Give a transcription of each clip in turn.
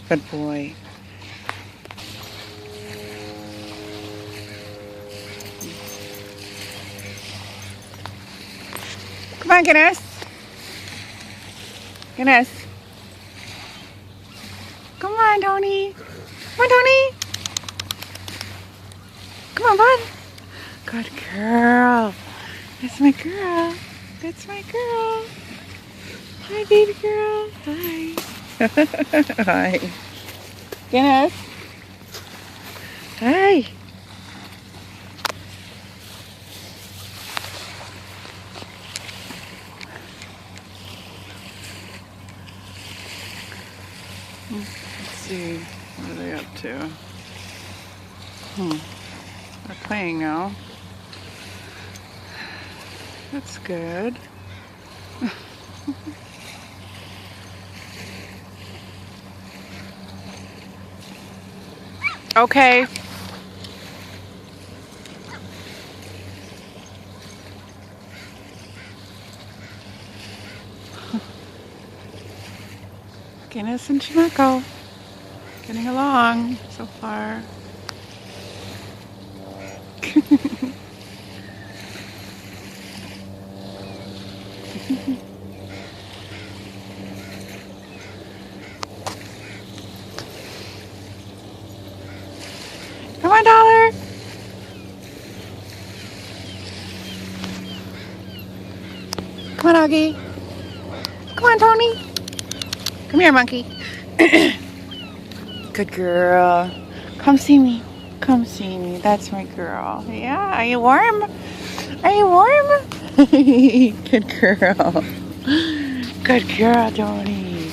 Good boy. Come on, Guinness. Guinness. Come on, Tony. Come on, Tony. Come on, bud. Good girl. That's my girl. That's my girl. Hi, baby girl. Hi. Hi. Guinness. Hi. Let's see. What are they up to? They're playing now. That's good. Okay. Guinness and Chinook getting along so far. Come on, Dollar. Come on, Augie. Come on, Tony. Come here, monkey. Good girl. Come see me. Come see me. That's my girl. Yeah, are you warm? Are you warm? Good girl. Good girl, Tony.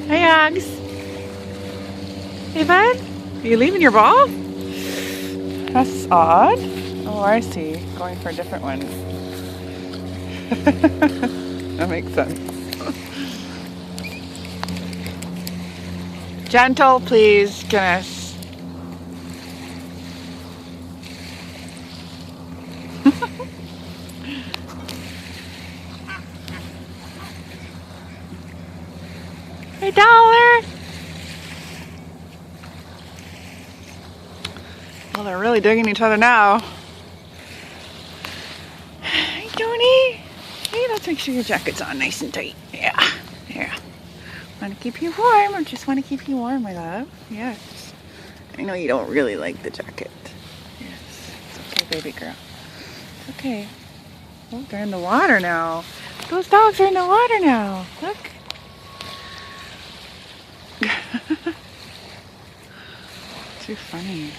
Hi, Oggs. Hey, bud. Are you leaving your ball? That's odd. Oh, I see. Going for a different one. That makes sense. Gentle, please, Guinness. Hey, Dollar. Well, they're really digging each other now. Hey, Tony. Hey, let's make sure your jacket's on nice and tight. Yeah, yeah. Want to keep you warm, or just want to keep you warm, my love? Yes. I know you don't really like the jacket. Yes. It's okay, baby girl. It's okay. Oh, they're in the water now. Those dogs are in the water now. Look. Too funny.